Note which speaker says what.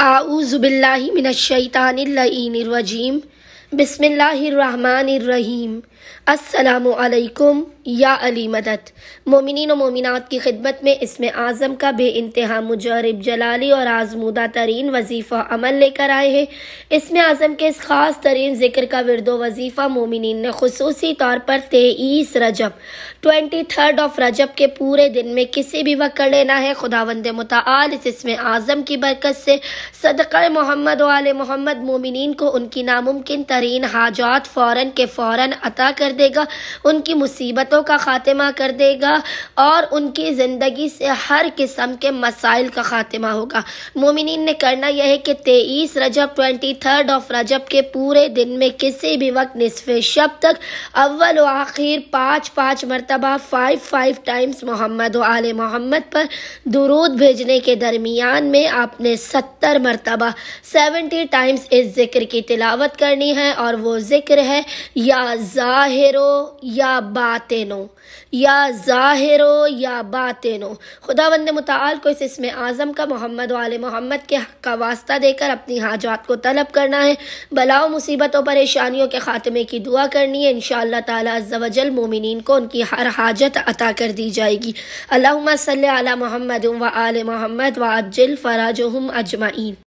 Speaker 1: اعوذ باللہ من الشیطان اللعین الرجیم بسم اللہ الرحمن الرحیم السلام علیکم یا علی مدد۔ مومنین و مومنات کی خدمت میں اسم اعظم کا بے انتہا مجرب جلالی اور آزمودہ ترین وظیفہ عمل لے کر آئے ہیں۔ اسم اعظم کے اس خاص ترین ذکر کا ورد و وظیفہ مومنین نے خصوصی طور پر 23 رجب 23 رجب کے پورے دن میں کسی بھی وقت کر لینا ہے۔ خداوند متعال اس اسم اعظم کی برکت سے صدقہ محمد و آل محمد مومنین کو ان کی ناممکن ترین حاجات فوراً کے فوراً عطا کر دے گا، ان کی مصیبتوں کا خاتمہ کر دے گا اور ان کی زندگی سے ہر قسم کے مسائل کا خاتمہ ہوگا۔ مومنین نے کرنا یہ ہے کہ 23 رجب 23 رجب کے پورے دن میں کسی بھی وقت نصف شب تک اول و آخر 5 مرتبہ 5 ٹائمز محمد و آل محمد پر درود بھیجنے کے درمیان میں آپ نے 70 مرتبہ 70 ٹائمز اس ذکر کی تلاوت کرنی ہے، اور وہ ذکر ہے یا ظاہرو یا باطنو، یا ظاہرو یا باطنو۔ خداوند متعال کو اس اسم اعظم کا محمد و آل محمد کے حق کا واسطہ دے کر اپنی حاجات کو طلب کرنا ہے، بلاؤ مصیبتوں پریشانیوں کے خاتمے کی دعا کرنی ہے۔ انشاءاللہ تعالی عز و جل مومنین کو ان کی ہر حاجت عطا کر دی جائے گی۔ اللہم صلی علی محمد و آل محمد وعجل فرجہم اجمعین۔